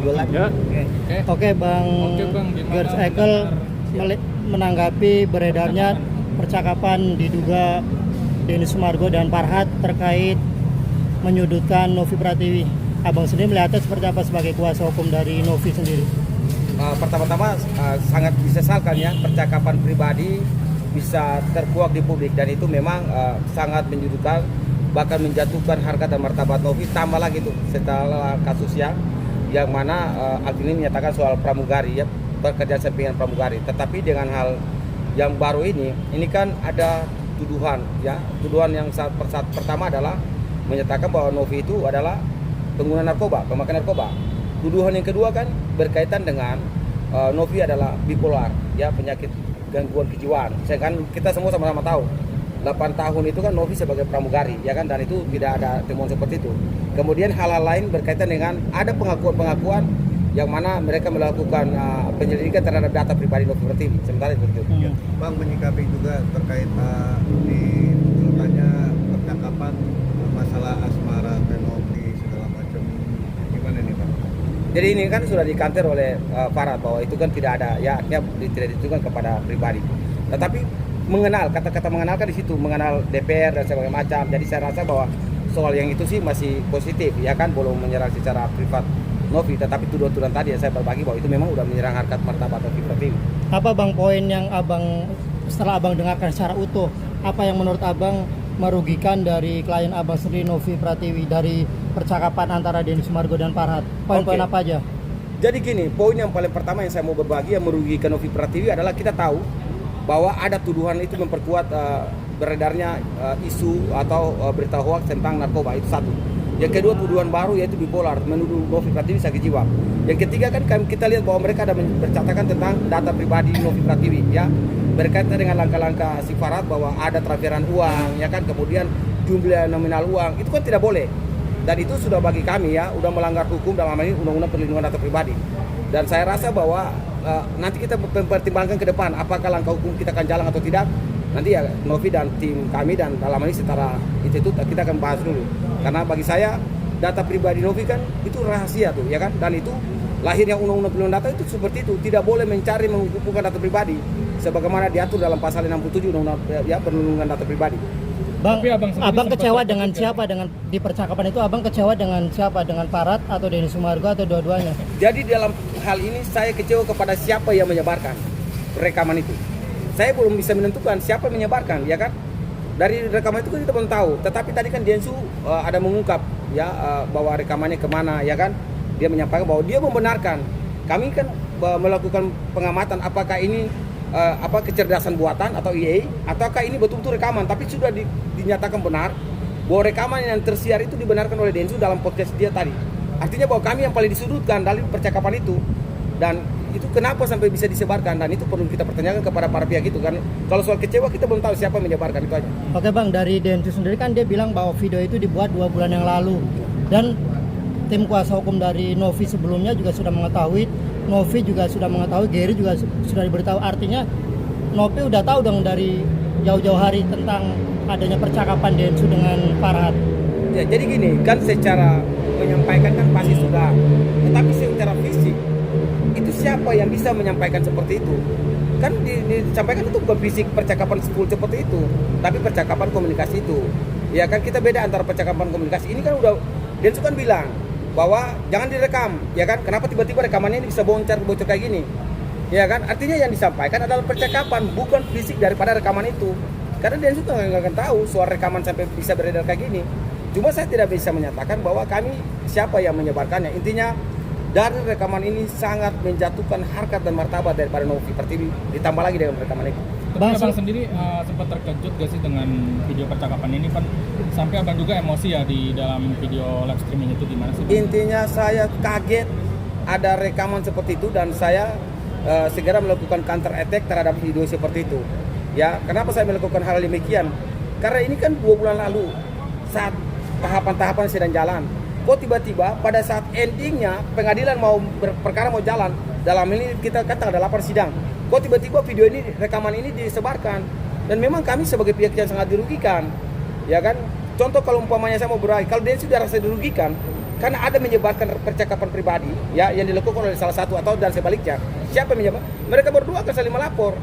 Jual lagi. Ya. Oke, Bang Gers Ekel menanggapi beredarnya percakapan diduga Denny Sumargo dan Farhat terkait menyudutkan Novi Pratiwi. Abang sendiri melihatnya seperti apa sebagai kuasa hukum dari Novi sendiri? Pertama-tama sangat disesalkan ya, percakapan pribadi bisa terkuak di publik dan itu memang sangat menyudutkan, bahkan menjatuhkan harga dan martabat Novi. Tambah lagi tuh setelah kasusnya yang mana Alvin ini menyatakan soal pramugari ya, bekerja sampingan pramugari. Tetapi dengan hal yang baru ini kan ada tuduhan ya. Tuduhan yang pertama adalah menyatakan bahwa Novi itu adalah pengguna narkoba, pemakai narkoba. Tuduhan yang kedua kan berkaitan dengan Novi adalah bipolar ya, penyakit gangguan kejiwaan. Sedangkan kita semua sama-sama tahu 8 tahun itu kan Novi sebagai pramugari ya kan, dan itu tidak ada temuan seperti itu. Kemudian hal-hal lain berkaitan dengan ada pengakuan-pengakuan yang mana mereka melakukan penyelidikan terhadap data pribadi Novi Pratiwi. Sementara itu. Bang menyikapi juga terkait dimunculkannya percakapan masalah asmara Novi segala macam. Gimana nih Bang? Jadi ini kan sudah dikanter oleh Farhat bahwa itu kan tidak ada ya, artinya tidak ditujukan kepada pribadi. Tetapi mengenal, kata-kata mengenal kan di situ, mengenal DPR dan sebagainya macam. Jadi saya rasa bahwa soal yang itu sih masih positif ya kan, belum menyerang secara privat Novi, tetapi tuduhan-tuduhan tadi yang saya berbagi bahwa itu memang udah menyerang harkat martabat Novi Pratiwi. Apa Bang poin yang Abang setelah Abang dengarkan secara utuh, apa yang menurut Abang merugikan dari klien Abang sendiri Novi Pratiwi dari percakapan antara Denny Sumargo dan Farhat? Poin-poin apa aja? Jadi gini, poin yang paling pertama yang saya mau berbagi yang merugikan Novi Pratiwi adalah kita tahu bahwa ada tuduhan itu memperkuat beredarnya isu atau berita hoax tentang narkoba, itu satu. Yang kedua, tuduhan baru yaitu bipolar, menuduh Novi Pratiwi sakit jiwa. Yang ketiga kan kita lihat bahwa mereka ada bercatakan tentang data pribadi Novi Pratiwi ya, berkaitan dengan langkah-langkah si Farhat bahwa ada transferan uang ya kan, kemudian jumlah nominal uang, itu kan tidak boleh. Dan itu sudah bagi kami ya, udah melanggar hukum dalam hal ini Undang-Undang Perlindungan Data Pribadi. Dan saya rasa bahwa nanti kita mempertimbangkan ke depan apakah langkah hukum kita akan jalan atau tidak. Nanti ya Novi dan tim kami dan dalam hal ini setara itu kita akan bahas dulu. Karena bagi saya data pribadi Novi kan itu rahasia tuh ya kan, dan itu lahirnya Undang-Undang Perlindungan Data itu seperti itu, tidak boleh mencari mengumpulkan data pribadi sebagaimana diatur dalam pasal 67 Undang-Undang ya, Perlindungan Data Pribadi. Bang, abang kecewa dengan siapa dengan di percakapan itu? Abang kecewa dengan siapa? Dengan Farhat atau Denny Sumargo atau dua-duanya? Jadi dalam hal ini saya kecewa kepada siapa yang menyebarkan rekaman itu. Saya belum bisa menentukan siapa yang menyebarkan, ya kan? Dari rekaman itu kan kita belum tahu. Tetapi tadi kan Densu ada mengungkap ya bahwa rekamannya kemana, ya kan? Dia menyampaikan bahwa dia membenarkan. Kami kan melakukan pengamatan apakah ini kecerdasan buatan atau IA, ataukah ini betul-betul rekaman, tapi sudah dinyatakan benar bahwa rekaman yang tersiar itu dibenarkan oleh Densu dalam podcast dia tadi. Artinya bahwa kami yang paling disudutkan dari percakapan itu, dan itu kenapa sampai bisa disebarkan, dan itu perlu kita pertanyakan kepada para pihak itu kan. Kalau soal kecewa kita belum tahu siapa yang menyebarkan, itu aja. Oke Bang, dari Densu sendiri kan dia bilang bahwa video itu dibuat 2 bulan yang lalu, dan tim kuasa hukum dari Novi sebelumnya juga sudah mengetahui, Novi juga sudah mengetahui, Gary juga sudah diberitahu. Artinya Novi udah tahu dong dari jauh-jauh hari tentang adanya percakapan Densu dengan Farhat. Ya, jadi gini, kan secara menyampaikan kan pasti sudah, tetapi secara fisik itu siapa yang bisa menyampaikan seperti itu? Kan disampaikan itu bukan fisik percakapan full seperti itu, tapi percakapan komunikasi itu. Ya kan kita beda antara percakapan komunikasi. Ini kan udah Densu kan bilang bahwa jangan direkam, ya kan? Kenapa tiba-tiba rekamannya ini bisa bocor kayak gini? Ya kan? Artinya yang disampaikan adalah percakapan, bukan fisik daripada rekaman itu. Karena Densu nggak akan tahu soal rekaman sampai bisa beredar kayak gini. Cuma saya tidak bisa menyatakan bahwa kami siapa yang menyebarkannya. Intinya dari rekaman ini sangat menjatuhkan harkat dan martabat daripada Novi Pratiwi, ditambah lagi dengan rekaman itu. Tapi abang sendiri sempat terkejut gak sih dengan video percakapan ini, kan sampai abang juga emosi ya di dalam video live streaming itu, gimana sih? Intinya saya kaget ada rekaman seperti itu, dan saya segera melakukan counter attack terhadap video seperti itu. Ya, kenapa saya melakukan hal demikian? Karena ini kan 2 bulan lalu saat tahapan-tahapan sedang jalan. Kok tiba-tiba pada saat endingnya pengadilan perkara mau jalan, dalam ini kita kata ada 8 sidang. Kok tiba-tiba video ini, rekaman ini disebarkan, dan memang kami sebagai pihak yang sangat dirugikan, ya kan? Contoh kalau umpamanya saya mau beralih, kalau dia sudah rasa dirugikan, karena ada menyebarkan percakapan pribadi ya yang dilakukan oleh salah satu atau dan sebaliknya. Siapa yang menyebar? Mereka berdua akan saling melapor.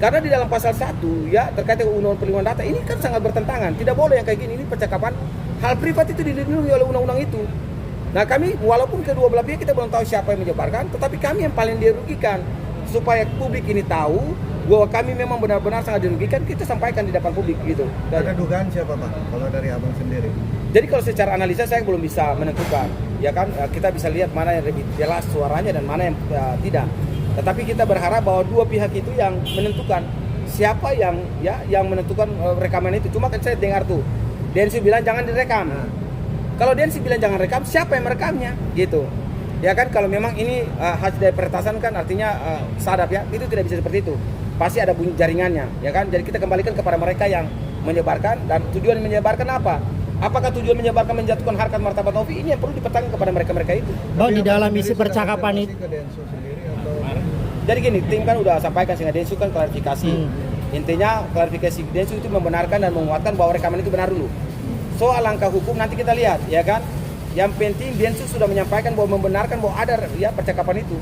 Karena di dalam pasal 1 ya terkait dengan undang-undang perlindungan data ini kan sangat bertentangan. Tidak boleh yang kayak gini, ini percakapan hal privat itu dilindungi oleh undang-undang itu. Nah kami walaupun kedua belah pihak kita belum tahu siapa yang menyebarkan, tetapi kami yang paling dirugikan supaya publik ini tahu bahwa kami memang benar-benar sangat dirugikan, kita sampaikan di depan publik gitu. Ada dugaan siapa Pak? Kalau dari abang sendiri? Jadi kalau secara analisa saya belum bisa menentukan, ya kan kita bisa lihat mana yang lebih jelas suaranya dan mana yang tidak. Tetapi kita berharap bahwa dua pihak itu yang menentukan siapa yang menentukan rekaman itu. Cuma kan saya dengar tuh Densu bilang jangan direkam. Kalau Densu bilang jangan rekam, siapa yang merekamnya? Gitu. Ya kan kalau memang ini hasil dari peretasan kan artinya sadap ya, itu tidak bisa seperti itu. Pasti ada bunyi jaringannya, ya kan? Jadi kita kembalikan kepada mereka yang menyebarkan dan tujuan menyebarkan apa? Apakah tujuan menyebarkan menjatuhkan harkat martabat Novi? Ini yang perlu dipertanyakan kepada mereka-mereka itu. Bang, di dalam isi percakapan itu. Jadi gini, tim kan udah sampaikan sehingga Densu kan klarifikasi. Intinya klarifikasi Densu itu membenarkan dan menguatkan bahwa rekaman itu benar dulu. Soal langkah hukum nanti kita lihat, ya kan? Yang penting Densu sudah menyampaikan bahwa membenarkan bahwa ada ya percakapan itu.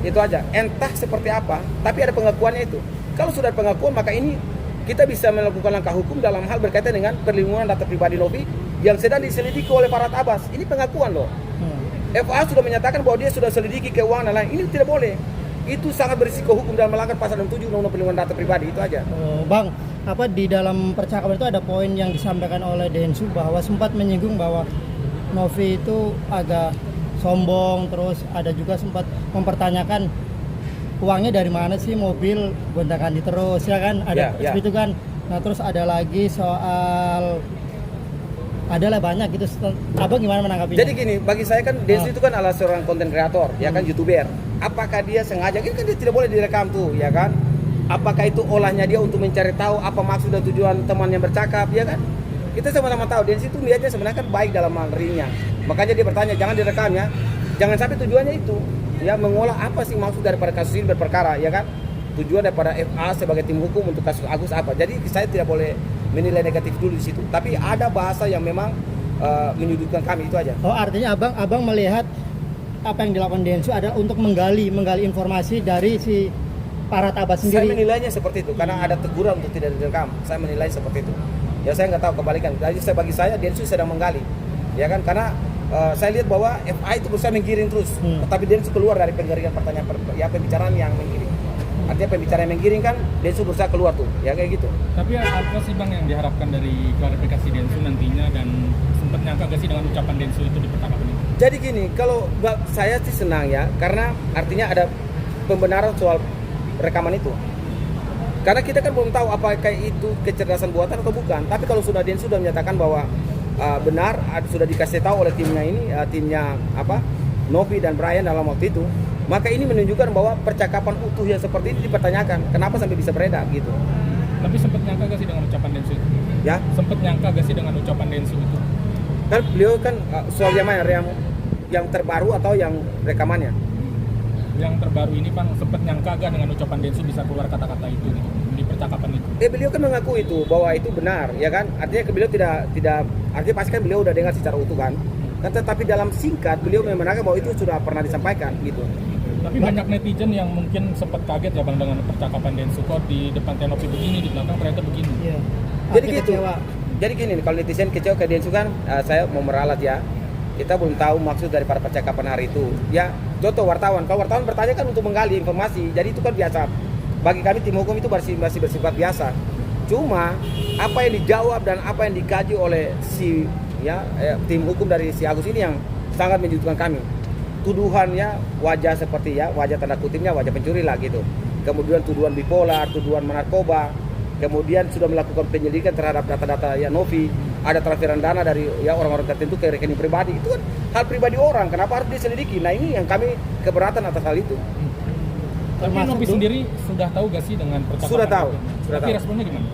Itu aja. Entah seperti apa, tapi ada pengakuannya itu. Kalau sudah ada pengakuan, maka ini kita bisa melakukan langkah hukum dalam hal berkaitan dengan perlindungan data pribadi Novi yang sedang diselidiki oleh Farhad Abbas. Ini pengakuan loh. FA sudah menyatakan bahwa dia sudah selidiki keuangan dan lain. Ini tidak boleh. Itu sangat berisiko hukum dan melanggar pasal 67 Undang-Undang Perlindungan Data Pribadi, itu aja. Bang, apa di dalam percakapan itu ada poin yang disampaikan oleh Densu bahwa sempat menyinggung bahwa Novi itu agak sombong, terus ada juga sempat mempertanyakan uangnya dari mana sih, mobil gonta-ganti terus ya kan, ada Ya. seperti itu kan. Nah terus ada lagi soal adalah banyak gitu. Abang gimana menanggapinya? Jadi gini, bagi saya kan Densu itu kan adalah seorang konten kreator, ya kan, YouTuber. Apakah dia sengaja? Ini kan dia tidak boleh direkam tuh, ya kan? Apakah itu olahnya dia untuk mencari tahu apa maksud dan tujuan teman yang bercakap, ya kan? Kita sama-sama tahu Densu itu niatnya sebenarnya kan baik dalam hal dirinya. Makanya dia bertanya, jangan direkam ya. Jangan sampai tujuannya itu ya mengolah apa sih maksud daripada kasus ini berperkara, ya kan? Tujuan daripada FA sebagai tim hukum untuk kasus Agus apa. Jadi saya tidak boleh menilai negatif dulu di situ. Tapi ada bahasa yang memang menyudutkan kami, itu aja. Oh, artinya abang melihat apa yang dilakukan Densu adalah untuk menggali informasi dari si Farhad Abbas Saya sendiri. menilainya seperti itu karena ada teguran untuk tidak direkam. Saya menilai seperti itu. Ya saya nggak tahu kebalikan. Jadi bagi saya Densu sedang menggali, ya kan? Karena saya lihat bahwa FA itu berusaha menggiring terus, tetapi Densu keluar dari penggiringan pertanyaan, ya pembicaraan yang menggiring. Artinya pembicaraan yang menggiring kan Densu berusaha keluar tuh, ya kayak gitu. Tapi apa sih Bang yang diharapkan dari klarifikasi Densu nantinya, dan sempat nyangka gak sih dengan ucapan Densu itu di percakapan ini? Jadi gini, kalau saya sih senang ya, karena artinya ada pembenaran soal rekaman itu. Karena kita kan belum tahu apakah itu kecerdasan buatan atau bukan. Tapi kalau sudah Densu sudah menyatakan bahwa benar, sudah dikasih tahu oleh timnya ini, timnya Novi dan Brian dalam waktu itu, maka ini menunjukkan bahwa percakapan utuh yang seperti ini dipertanyakan. Kenapa sampai bisa beredar gitu? Tapi sempat nyangka gak sih dengan ucapan Densu itu? Ya, Sempat nyangka gak sih dengan ucapan Densu itu? kan beliau kan soal yang mana, yang terbaru atau yang rekamannya? Yang terbaru ini Bang, sempat nyangka gak dengan ucapan Densu bisa keluar kata-kata itu gitu, di percakapan itu? Beliau kan mengaku itu bahwa itu benar, ya kan? Artinya beliau tidak artinya pasti kan beliau udah dengar secara utuh kan? Tetapi dalam singkat beliau membenarkan bahwa itu sudah pernah disampaikan gitu. Tapi banyak netizen yang mungkin sempat kaget ya Bang dengan percakapan Densu, kok di depan Tenopi begini, di belakang ternyata begini. Iya. Jadi Artinya gitu. kecewa. Jadi gini, kalau netizen kecewa ke Densu kan, saya mau meralat ya. Kita belum tahu maksud daripada percakapan hari itu. Ya, contoh wartawan. Kalau wartawan bertanya kan untuk menggali informasi. Jadi itu kan biasa. Bagi kami tim hukum itu masih bersifat biasa. Cuma apa yang dijawab dan apa yang dikaji oleh tim hukum dari si Agus ini yang sangat menyudutkan kami. Tuduhannya wajah seperti wajah tanda kutipnya wajah pencuri lah gitu. Kemudian tuduhan bipolar, tuduhan narkoba. Kemudian sudah melakukan penyelidikan terhadap data-data Novi, ada transferan dana dari orang-orang tertentu ke rekening pribadi. Itu kan hal pribadi orang, kenapa harus diselidiki? Nah ini yang kami keberatan atas hal itu. Tapi Novi sendiri sudah tahu gak sih dengan percakapan Sudah tahu, itu? sudah Tapi tahu. responnya gimana?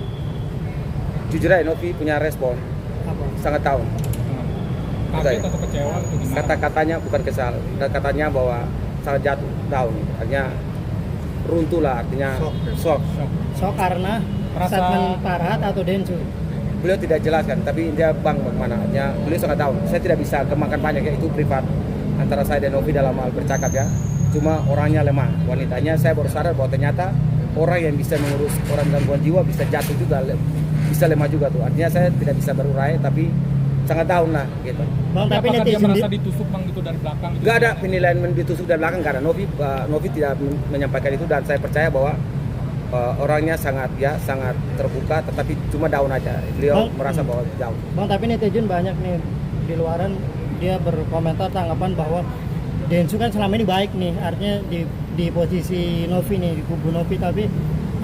Jujur aja Novi punya respon, Apa? sangat tahu. Kaget atau kecewa atau gimana? Kata-katanya bukan kesal, kata-katanya bahwa sangat jatuh, down. Artinya runtuh lah, artinya shock. Shock. So karena Rasa- statement Farhad atau Densu? beliau tidak jelaskan, tapi dia bang bagaimana ya, beliau sangat tahu. Saya tidak bisa kembangkan banyak ya, itu privat antara saya dan Novi dalam hal bercakap ya. Cuma orangnya lemah, wanitanya saya baru sadar bahwa ternyata orang yang bisa mengurus orang gangguan jiwa bisa jatuh juga, bisa lemah juga tuh. Artinya saya tidak bisa berurai, tapi sangat down lah gitu. Bang, tapi apakah dia netizen merasa ditusuk bang gitu dari belakang? Gitu? Gak ada penilaian ditusuk dari belakang, gak ada. Novi tidak menyampaikan itu, dan saya percaya bahwa orangnya sangat terbuka, tetapi cuma down aja. Beliau merasa bahwa down. Bang, tapi netizen banyak nih di luaran dia berkomentar tanggapan bahwa Densu kan selama ini baik nih, artinya di posisi Novi nih, di kubu Novi, tapi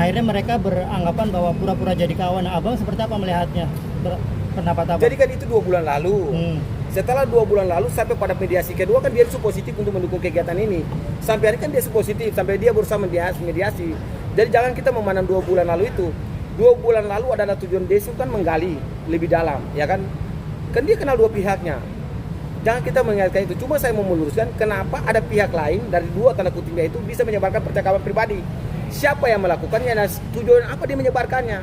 akhirnya mereka beranggapan bahwa pura-pura jadi kawan. Nah, abang seperti apa melihatnya? Pendapat apa? Jadi kan itu 2 bulan lalu. Setelah 2 bulan lalu sampai pada mediasi kedua kan dia positif untuk mendukung kegiatan ini. Sampai hari kan dia positif, sampai dia berusaha mediasi. Jadi jangan kita memandang 2 bulan lalu itu. 2 bulan lalu adalah tujuan Densu kan menggali lebih dalam, ya kan? Kan dia kenal 2 pihaknya. Jangan kita mengingatkan itu. Cuma saya mau meluruskan kenapa ada pihak lain dari 2 tanda kutipnya itu bisa menyebarkan percakapan pribadi. Siapa yang melakukannya dan tujuan apa dia menyebarkannya?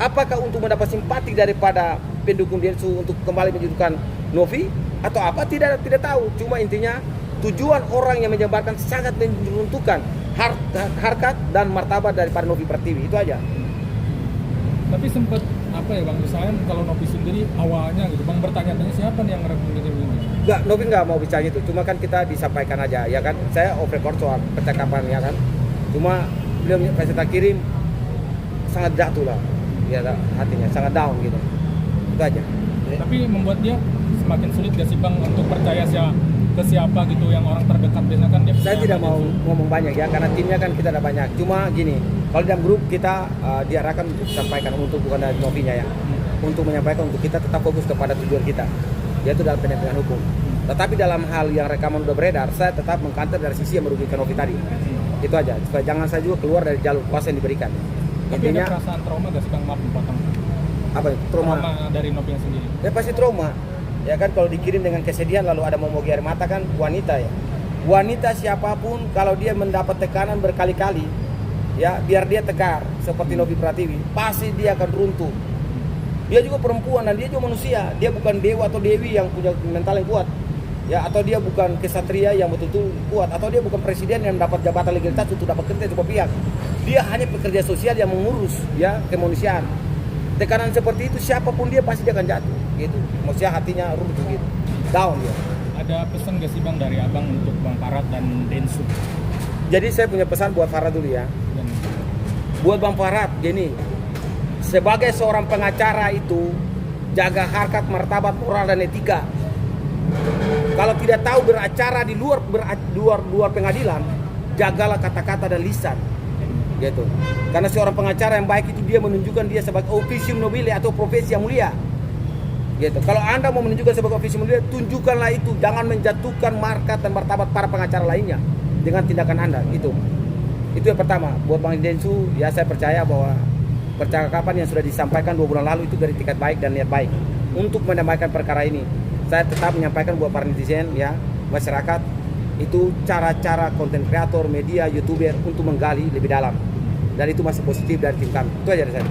Apakah untuk mendapat simpati daripada pendukung Densu untuk kembali menjadikan Novi atau apa? Tidak tahu. Cuma intinya tujuan orang yang menyebarkan sangat menentukan harkat dan martabat daripada Novi Pratiwi, itu aja. Tapi sempat apa ya bang, misalnya kalau Novi sendiri awalnya gitu bang bertanya-tanya siapa nih yang ngerekam ini? Enggak, Novi nggak mau bicara itu, cuma kan kita disampaikan aja, ya kan. Saya off record soal percakapan, ya kan. Cuma beliau saya kirim sangat jatuh lah, ya hatinya sangat down gitu. Itu aja. Tapi membuat dia semakin sulit gak sih bang untuk percaya ke siapa gitu yang orang terdekat, biasanya kan dia. Saya tidak mau ngomong banyak ya, karena timnya kan kita ada banyak. Cuma gini, kalau dalam grup kita diarahkan untuk sampaikan untuk bukan dari Novinya ya, untuk menyampaikan untuk kita tetap fokus kepada tujuan kita, yaitu dalam pendampingan hukum. Tetapi dalam hal yang rekaman udah beredar, saya tetap mengkanter dari sisi yang merugikan Novi tadi. Itu aja, supaya jangan saya juga keluar dari jalur kuasa yang diberikan. Tapi Intinya, ada perasaan trauma gak sih bang, maaf potong? apa itu? Trauma Dari Novi yang sendiri. ya pasti trauma. Ya kan, kalau dikirim dengan kesedihan lalu ada memogi air mata kan wanita ya. Wanita siapapun kalau dia mendapat tekanan berkali-kali, ya biar dia tegar seperti Novi Pratiwi, pasti dia akan runtuh. Dia juga perempuan dan dia juga manusia. Dia bukan dewa atau dewi yang punya mental yang kuat. Ya, atau dia bukan kesatria yang betul-betul kuat, atau dia bukan presiden yang dapat jabatan legalitas untuk dapat kerja cukup pihak. Dia hanya pekerja sosial yang mengurus ya kemanusiaan. Tekanan seperti itu siapapun dia pasti dia akan jatuh gitu. Maksudnya hatinya runtuh gitu. Down dia. Ada pesan gak sih bang dari abang untuk Bang Farad dan Densu? Jadi saya punya pesan buat Farad dulu ya. Buat Bang Farad, gini. Sebagai seorang pengacara itu jaga harkat, martabat, moral dan etika. Kalau tidak tahu beracara di luar pengadilan, jagalah kata-kata dan lisan. Gitu. Karena seorang pengacara yang baik itu dia menunjukkan dia sebagai officium nobile atau profesi yang mulia. Gitu. Kalau Anda mau menunjukkan sebagai officium mulia, tunjukkanlah itu, jangan menjatuhkan markat dan martabat para pengacara lainnya dengan tindakan Anda. Itu yang pertama. Buat Bang Densu, ya saya percaya bahwa percakapan yang sudah disampaikan 2 bulan lalu itu dari tingkat baik dan niat baik untuk mendamaikan perkara ini. Saya tetap menyampaikan buat para netizen ya, masyarakat, itu cara-cara konten kreator, media, youtuber untuk menggali lebih dalam. Dan itu masih positif dari tim kami. Itu aja dari saya.